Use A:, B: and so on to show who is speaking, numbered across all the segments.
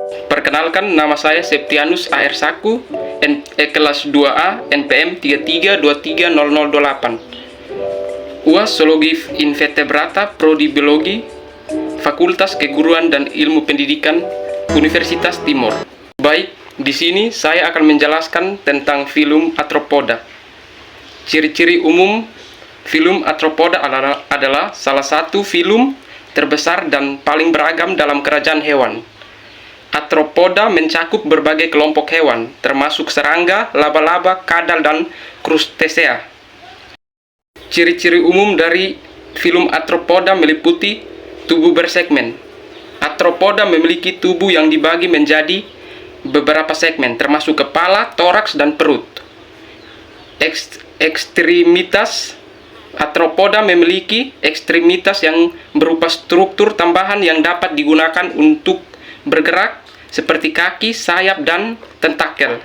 A: Perkenalkan, nama saya Septianus AR Saku, kelas 2A, NPM 33230028. UAS Zoologi Invertebrata, Prodi Biologi, Fakultas Keguruan dan Ilmu Pendidikan, Universitas Timor. Baik, di sini saya akan menjelaskan tentang filum Arthropoda. Ciri-ciri umum filum Arthropoda adalah salah satu filum terbesar dan paling beragam dalam kerajaan hewan. Arthropoda mencakup berbagai kelompok hewan, termasuk serangga, laba-laba, kadal, dan krustasea. Ciri-ciri umum dari filum Arthropoda meliputi tubuh bersegmen. Arthropoda memiliki tubuh yang dibagi menjadi beberapa segmen, termasuk kepala, toraks, dan perut. Ekstremitas Arthropoda memiliki ekstremitas yang berupa struktur tambahan yang dapat digunakan untuk bergerak, seperti kaki, sayap, dan tentakel.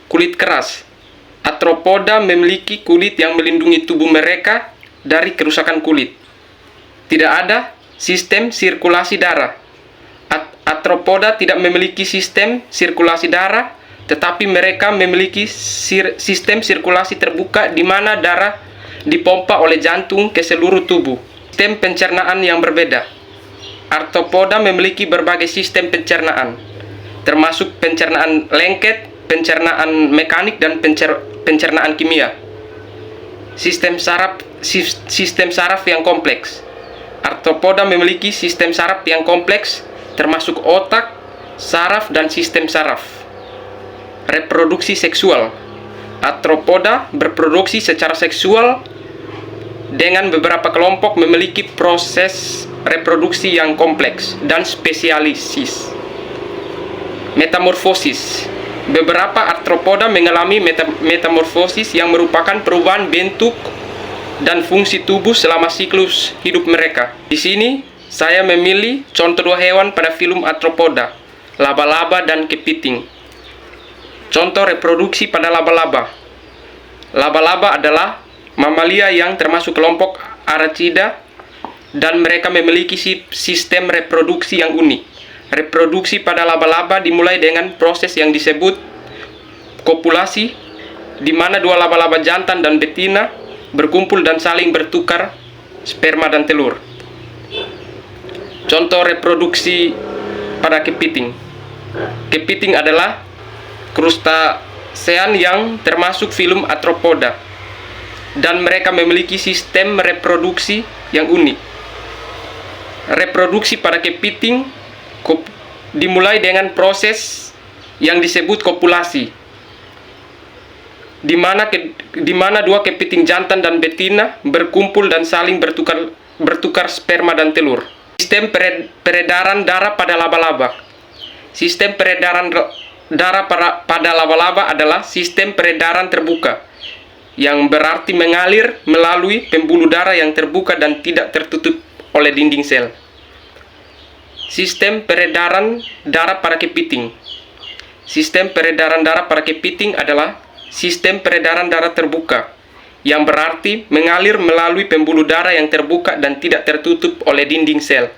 A: Kulit keras. Arthropoda memiliki kulit yang melindungi tubuh mereka dari kerusakan kulit. Tidak ada sistem sirkulasi darah. Arthropoda tidak memiliki sistem sirkulasi darah, tetapi mereka memiliki sistem sirkulasi terbuka di mana darah dipompa oleh jantung ke seluruh tubuh. Sistem pencernaan yang berbeda. Arthropoda memiliki berbagai sistem pencernaan, termasuk pencernaan lengket, pencernaan mekanik, dan pencernaan kimia. Sistem saraf yang kompleks. Arthropoda memiliki sistem saraf yang kompleks, termasuk otak, saraf, dan sistem saraf. Reproduksi seksual. Arthropoda berproduksi secara seksual dengan beberapa kelompok memiliki proses reproduksi yang kompleks dan spesialisis. Metamorfosis. Beberapa arthropoda mengalami metamorfosis yang merupakan perubahan bentuk dan fungsi tubuh selama siklus hidup mereka. Di sini saya memilih contoh dua hewan pada filum Arthropoda, laba-laba dan kepiting. Contoh reproduksi pada laba-laba. Laba-laba adalah mamalia yang termasuk kelompok Arachnida dan mereka memiliki sistem reproduksi yang unik. Reproduksi pada laba-laba dimulai dengan proses yang disebut kopulasi, di mana dua laba-laba jantan dan betina berkumpul dan saling bertukar sperma dan telur. Contoh reproduksi pada kepiting. Kepiting adalah krustasean yang termasuk filum Arthropoda, dan mereka memiliki sistem reproduksi yang unik. Reproduksi pada kepiting dimulai dengan proses yang disebut kopulasi, di mana dua kepiting jantan dan betina berkumpul dan saling bertukar sperma dan telur. Sistem peredaran darah pada laba-laba. Sistem peredaran darah pada laba-laba adalah sistem peredaran terbuka, yang berarti mengalir melalui pembuluh darah yang terbuka dan tidak tertutup oleh dinding sel. Sistem peredaran darah pada kepiting. Sistem peredaran darah pada kepiting adalah sistem peredaran darah terbuka, yang berarti mengalir melalui pembuluh darah yang terbuka dan tidak tertutup oleh dinding sel.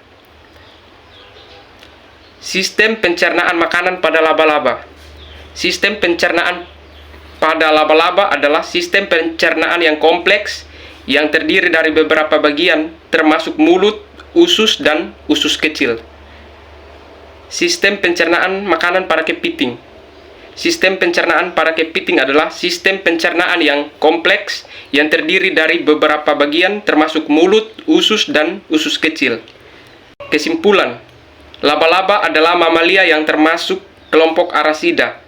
A: Sistem pencernaan makanan pada laba-laba. Sistem pencernaan pada laba-laba adalah sistem pencernaan yang kompleks yang terdiri dari beberapa bagian, termasuk mulut, usus, dan usus kecil. Sistem pencernaan makanan pada kepiting. Sistem pencernaan pada kepiting adalah sistem pencernaan yang kompleks yang terdiri dari beberapa bagian, termasuk mulut, usus, dan usus kecil. Kesimpulan, laba-laba adalah mamalia yang termasuk kelompok Arachnida,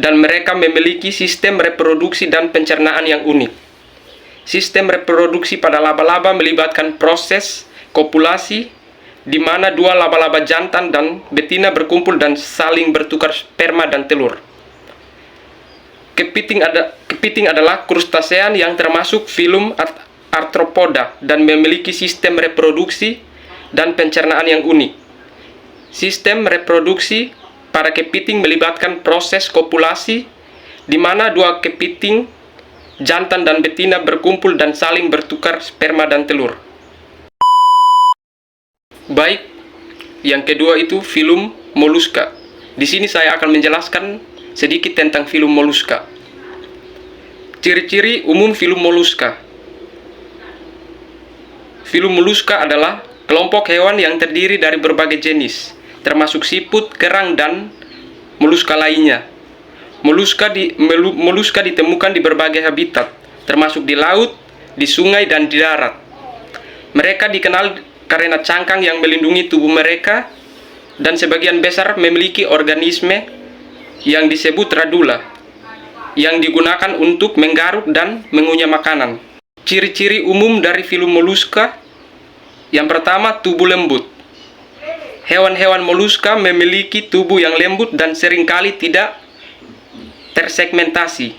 A: dan mereka memiliki sistem reproduksi dan pencernaan yang unik. Sistem reproduksi pada laba-laba melibatkan proses kopulasi, di mana dua laba-laba jantan dan betina berkumpul dan saling bertukar sperma dan telur. Kepiting adalah krustasean yang termasuk filum Arthropoda dan memiliki sistem reproduksi dan pencernaan yang unik. Sistem reproduksi pada kepiting melibatkan proses kopulasi, di mana dua kepiting jantan dan betina berkumpul dan saling bertukar sperma dan telur. Baik, yang kedua itu filum moluska. Di sini saya akan menjelaskan sedikit tentang filum moluska. Ciri-ciri umum filum moluska. Filum moluska adalah kelompok hewan yang terdiri dari berbagai jenis, termasuk siput, kerang, dan moluska lainnya. Moluska ditemukan di berbagai habitat, termasuk di laut, di sungai, dan di darat. Mereka dikenal karena cangkang yang melindungi tubuh mereka, dan sebagian besar memiliki organisme yang disebut radula, yang digunakan untuk menggaruk dan mengunyah makanan. Ciri-ciri umum dari filum moluska. Yang pertama, tubuh lembut. Hewan-hewan moluska memiliki tubuh yang lembut dan seringkali tidak tersegmentasi,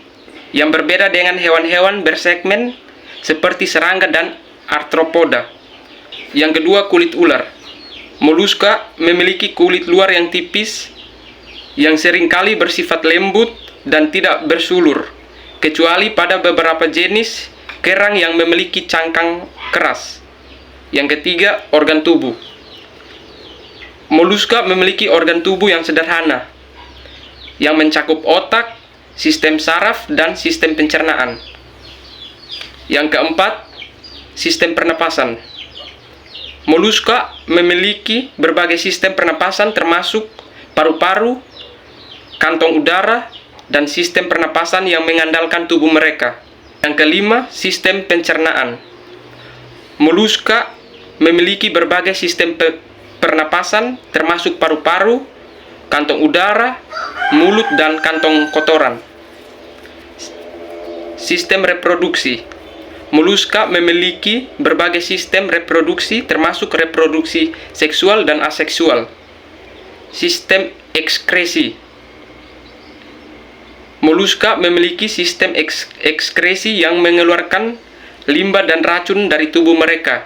A: yang berbeda dengan hewan-hewan bersegmen seperti serangga dan arthropoda. Yang kedua, kulit ular. Moluska memiliki kulit luar yang tipis, yang seringkali bersifat lembut dan tidak bersulur, kecuali pada beberapa jenis kerang yang memiliki cangkang keras. Yang ketiga, organ tubuh. Moluska memiliki organ tubuh yang sederhana, yang mencakup otak, sistem saraf, dan sistem pencernaan. Yang keempat, sistem pernapasan. Moluska memiliki berbagai sistem pernapasan termasuk paru-paru, kantong udara, dan sistem pernapasan yang mengandalkan tubuh mereka. Yang kelima, sistem pencernaan. Moluska memiliki berbagai sistem pernapasan termasuk paru-paru, kantong udara, mulut, dan kantong kotoran. Sistem reproduksi. Moluska memiliki berbagai sistem reproduksi termasuk reproduksi seksual dan aseksual. Sistem ekskresi. Moluska memiliki sistem ekskresi yang mengeluarkan limbah dan racun dari tubuh mereka.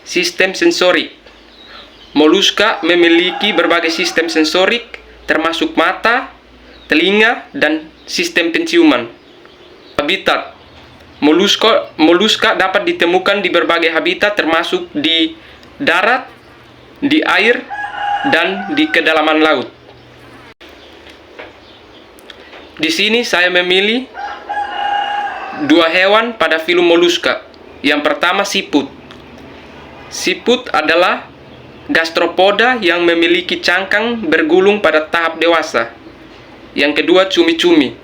A: Sistem sensorik. Moluska memiliki berbagai sistem sensorik termasuk mata, telinga, dan sistem penciuman. Habitat. Moluska dapat ditemukan di berbagai habitat termasuk di darat, di air, dan di kedalaman laut. Di sini saya memilih dua hewan pada filum moluska. Yang pertama, siput. Siput adalah gastropoda yang memiliki cangkang bergulung pada tahap dewasa. Yang kedua, cumi-cumi.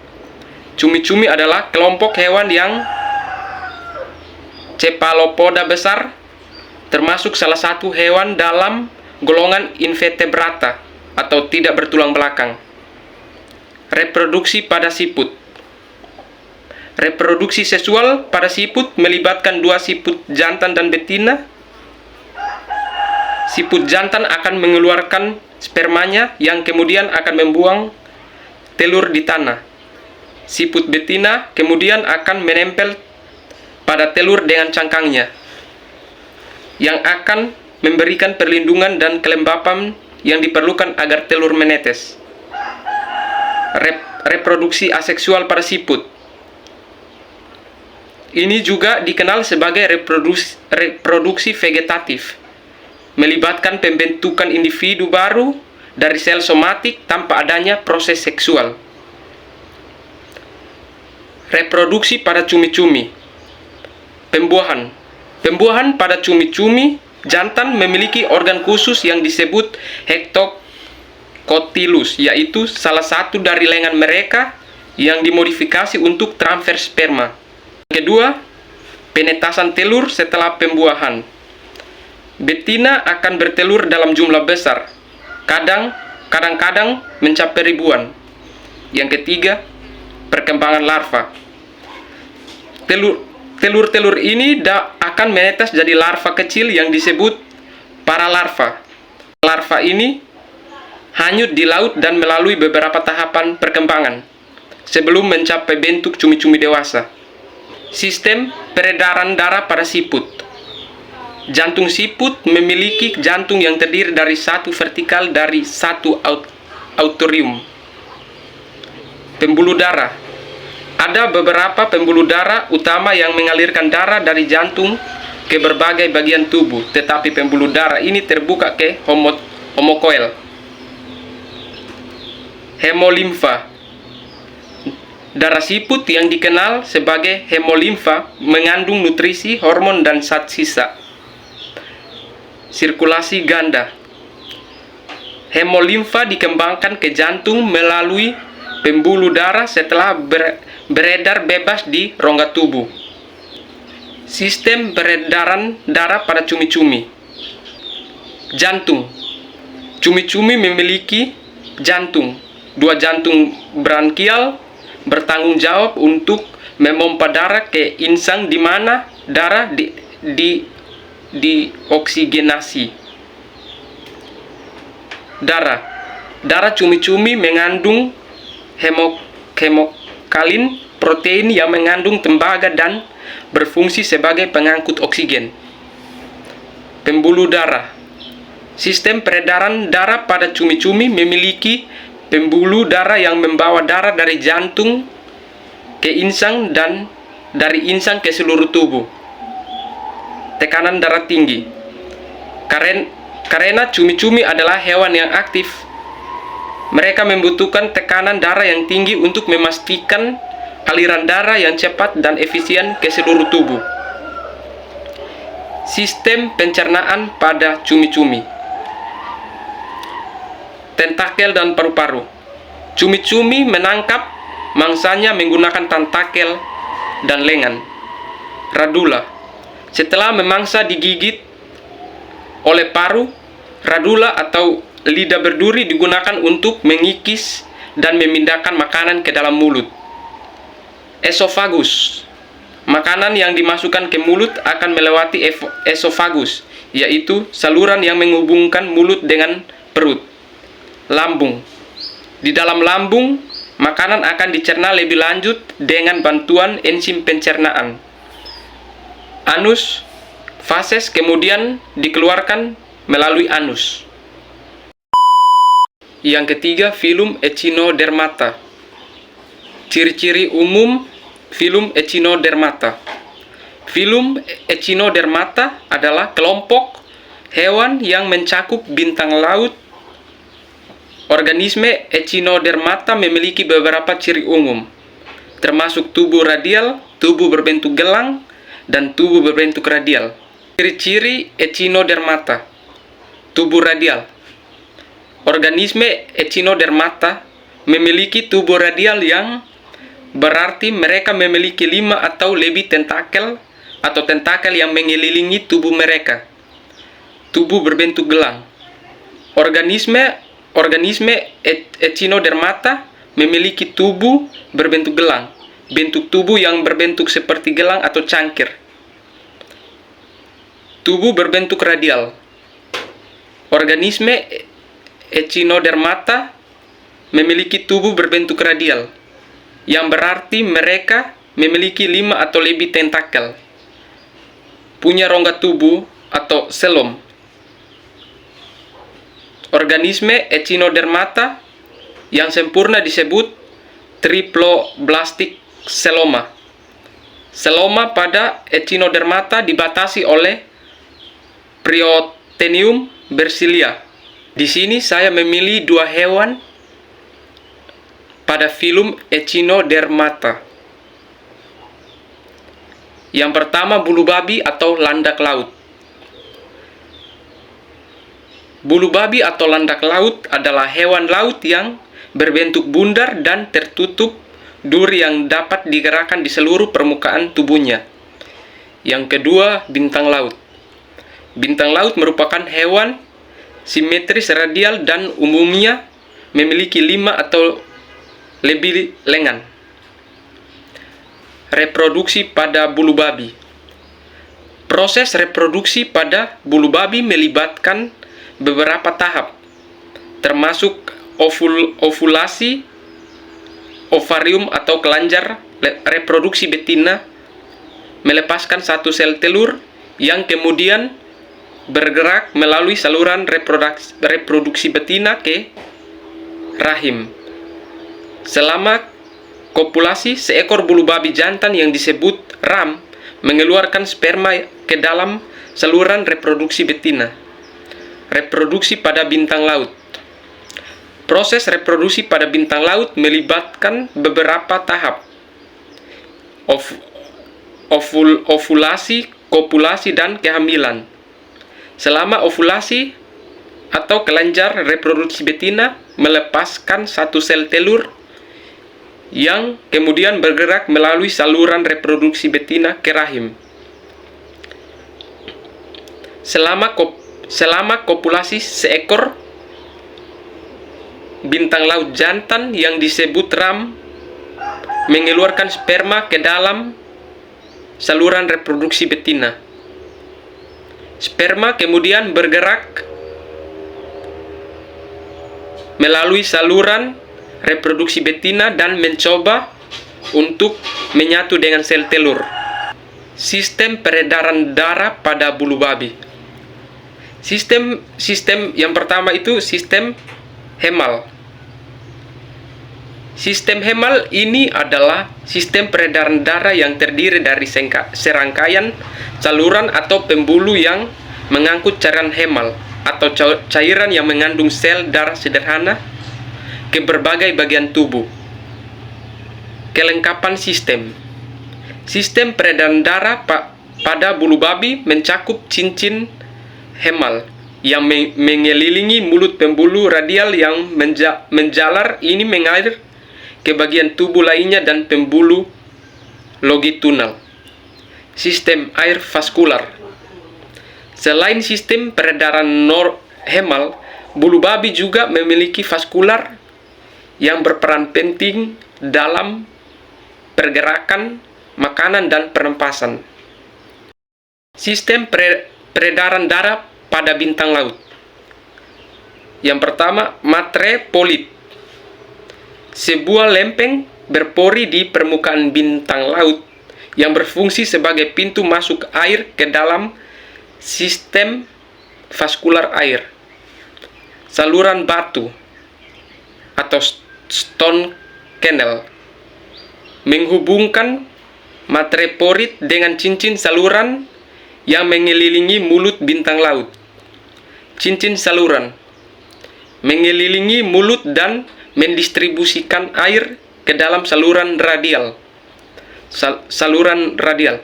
A: Cumi-cumi adalah kelompok hewan yang cephalopoda besar, termasuk salah satu hewan dalam golongan invertebrata atau tidak bertulang belakang. Reproduksi pada siput. Reproduksi seksual pada siput melibatkan dua siput jantan dan betina. Siput jantan akan mengeluarkan spermanya yang kemudian akan membuang telur di tanah. Siput betina kemudian akan menempel pada telur dengan cangkangnya, yang akan memberikan perlindungan dan kelembapan yang diperlukan agar telur menetes. Reproduksi aseksual pada siput. Ini juga dikenal sebagai reproduksi vegetatif, melibatkan pembentukan individu baru dari sel somatik tanpa adanya proses seksual. Reproduksi pada cumi-cumi. Pembuahan. Pembuahan pada cumi-cumi jantan memiliki organ khusus yang disebut hectocotylus, yaitu salah satu dari lengan mereka yang dimodifikasi untuk transfer sperma. Kedua, penetasan telur setelah pembuahan. Betina akan bertelur dalam jumlah besar, kadang-kadang mencapai ribuan. Yang ketiga, perkembangan larva. Telur-telur ini akan menetas jadi larva kecil yang disebut paralarva. Larva ini hanyut di laut dan melalui beberapa tahapan perkembangan sebelum mencapai bentuk cumi-cumi dewasa. Sistem peredaran darah pada siput. Jantung siput memiliki jantung yang terdiri dari satu vertikal dari satu autorium. Pembuluh darah. Ada beberapa pembuluh darah utama yang mengalirkan darah dari jantung ke berbagai bagian tubuh, tetapi pembuluh darah ini terbuka ke homokoel. Hemolimfa. Darah siput yang dikenal sebagai hemolimfa mengandung nutrisi, hormon, dan zat sisa. Sirkulasi ganda. Hemolimfa dikembangkan ke jantung melalui pembuluh darah setelah beredar bebas di rongga tubuh. Sistem peredaran darah pada cumi-cumi. Jantung. Cumi-cumi memiliki jantung. Dua jantung brankial bertanggung jawab untuk memompa darah ke insang di mana darah dioksigenasi. Darah cumi-cumi mengandung hemokalin, protein yang mengandung tembaga dan berfungsi sebagai pengangkut oksigen. Pembuluh darah. Sistem peredaran darah pada cumi-cumi memiliki pembuluh darah yang membawa darah dari jantung ke insang dan dari insang ke seluruh tubuh. Tekanan darah tinggi. Karena cumi-cumi adalah hewan yang aktif, mereka membutuhkan tekanan darah yang tinggi untuk memastikan aliran darah yang cepat dan efisien ke seluruh tubuh. Sistem pencernaan pada cumi-cumi. Tentakel dan paru-paru. Cumi-cumi menangkap mangsanya menggunakan tentakel dan lengan. Radula. Setelah memangsa digigit oleh paru, radula atau lidah berduri digunakan untuk mengikis dan memindahkan makanan ke dalam mulut. Esofagus. Makanan yang dimasukkan ke mulut akan melewati esofagus, yaitu saluran yang menghubungkan mulut dengan perut. Lambung. Di dalam lambung, makanan akan dicerna lebih lanjut dengan bantuan enzim pencernaan. Anus. Fases kemudian dikeluarkan melalui anus. Yang ketiga, filum echinodermata. Ciri-ciri umum filum echinodermata. Filum echinodermata adalah kelompok hewan yang mencakup bintang laut. Organisme echinodermata memiliki beberapa ciri umum, termasuk tubuh radial, tubuh berbentuk gelang, dan tubuh berbentuk radial. Ciri-ciri echinodermata. Tubuh radial. Organisme echinodermata memiliki tubuh radial yang berarti mereka memiliki 5 atau lebih tentakel atau tentakel yang mengelilingi tubuh mereka. Tubuh berbentuk gelang. Organisme echinodermata memiliki tubuh berbentuk gelang, bentuk tubuh yang berbentuk seperti gelang atau cangkir. Tubuh berbentuk radial. Organisme echinodermata memiliki tubuh berbentuk radial, yang berarti mereka memiliki 5 atau lebih tentakel. Punya rongga tubuh atau selom. Organisme echinodermata yang sempurna disebut triploblastic seloma. Seloma pada echinodermata dibatasi oleh Priothenium bersilia. Di sini saya memilih 2 hewan pada filum echinodermata. Yang pertama, bulu babi atau landak laut. Bulu babi atau landak laut adalah hewan laut yang berbentuk bundar dan tertutup duri yang dapat digerakkan di seluruh permukaan tubuhnya. Yang kedua, bintang laut. Bintang laut merupakan hewan simetris radial dan umumnya memiliki 5 atau lebih lengan. Reproduksi pada bulu babi. Proses reproduksi pada bulu babi melibatkan beberapa tahap, termasuk ovulasi, ovarium atau kelenjar reproduksi betina melepaskan satu sel telur yang kemudian bergerak melalui saluran reproduksi betina ke rahim. Selama kopulasi, seekor bulu babi jantan yang disebut ram mengeluarkan sperma ke dalam saluran reproduksi betina. Reproduksi pada bintang laut. Proses reproduksi pada bintang laut melibatkan beberapa tahap: ovulasi, kopulasi, dan kehamilan. Selama ovulasi atau kelenjar reproduksi betina melepaskan satu sel telur yang kemudian bergerak melalui saluran reproduksi betina ke rahim. Selama kopulasi, seekor bintang laut jantan yang disebut ram mengeluarkan sperma ke dalam saluran reproduksi betina. Sperma kemudian bergerak melalui saluran reproduksi betina dan mencoba untuk menyatu dengan sel telur. Sistem peredaran darah pada bulu babi. Sistem yang pertama itu sistem hemal. Sistem hemal ini adalah sistem peredaran darah yang terdiri dari serangkaian saluran atau pembuluh yang mengangkut cairan hemal atau cairan yang mengandung sel darah sederhana ke berbagai bagian tubuh. Kelengkapan sistem. Sistem peredaran darah pada bulu babi mencakup cincin hemal yang mengelilingi mulut pembuluh radial yang menjalar ini mengalir ke bagian tubuh lainnya dan pembuluh longitudinal. Sistem air vaskular. Selain sistem peredaran hemal, bulu babi juga memiliki vaskular yang berperan penting dalam pergerakan makanan dan pernapasan. Sistem peredaran darah pada bintang laut. Yang pertama, matre polip. Sebuah lempeng berpori di permukaan bintang laut yang berfungsi sebagai pintu masuk air ke dalam sistem vaskular air. Saluran batu atau stone canal menghubungkan matreporit dengan cincin saluran yang mengelilingi mulut bintang laut. Cincin saluran mengelilingi mulut dan mendistribusikan air ke dalam saluran radial. Saluran radial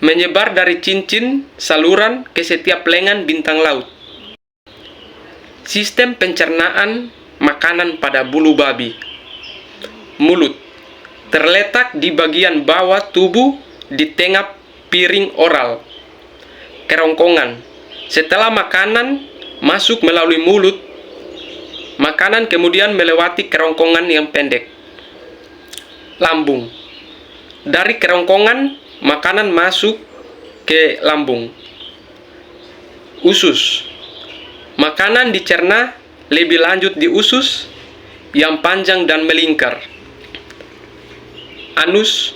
A: menyebar dari cincin saluran ke setiap lengan bintang laut. Sistem pencernaan makanan pada bulu babi. Mulut terletak di bagian bawah tubuh di tengah piring oral. Kerongkongan. Setelah makanan masuk melalui mulut, makanan kemudian melewati kerongkongan yang pendek. Lambung. Dari kerongkongan, makanan masuk ke lambung. Usus. Makanan dicerna lebih lanjut di usus yang panjang dan melingkar. Anus.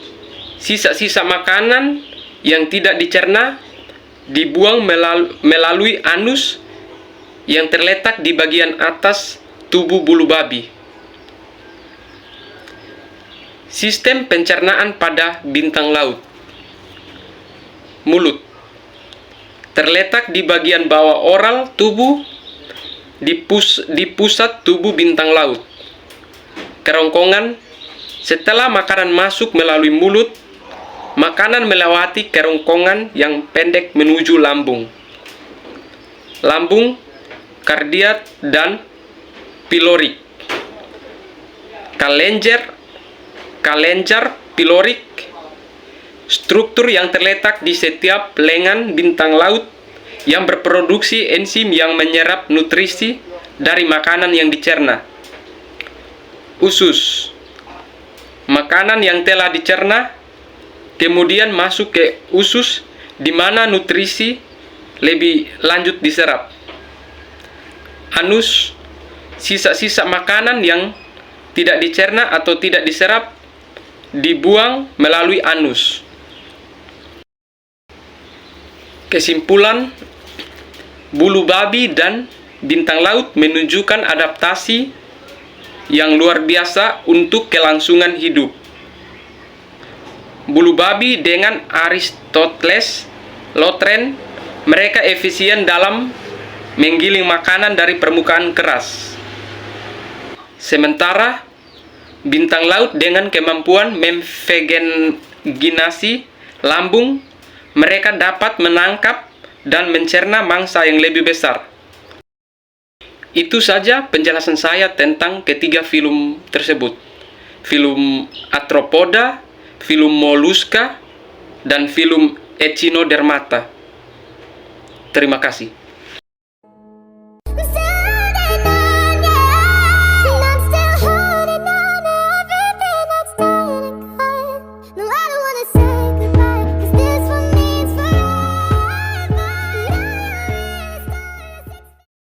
A: Sisa-sisa makanan yang tidak dicerna dibuang melalui anus yang terletak di bagian atas tubuh bulu babi. Sistem pencernaan pada bintang laut. Mulut terletak di bagian bawah oral tubuh di pusat tubuh bintang laut. Kerongkongan. Setelah makanan masuk melalui mulut, makanan melewati kerongkongan yang pendek menuju lambung. Lambung, kardiak, dan pilorik. Kelenjar pilorik, struktur yang terletak di setiap lengan bintang laut yang berproduksi enzim yang menyerap nutrisi dari makanan yang dicerna. Usus. Makanan yang telah dicerna kemudian masuk ke usus di mana nutrisi lebih lanjut diserap. Anus. Sisa-sisa makanan yang tidak dicerna atau tidak diserap dibuang melalui anus. Kesimpulan, bulu babi dan bintang laut menunjukkan adaptasi yang luar biasa untuk kelangsungan hidup. Bulu babi dengan Aristoteles, Lothren, mereka efisien dalam menggiling makanan dari permukaan keras. Sementara bintang laut dengan kemampuan memvegeninasi lambung, mereka dapat menangkap dan mencerna mangsa yang lebih besar. Itu saja penjelasan saya tentang ketiga film tersebut. Film Arthropoda, film Mollusca, dan film Echinodermata. Terima kasih.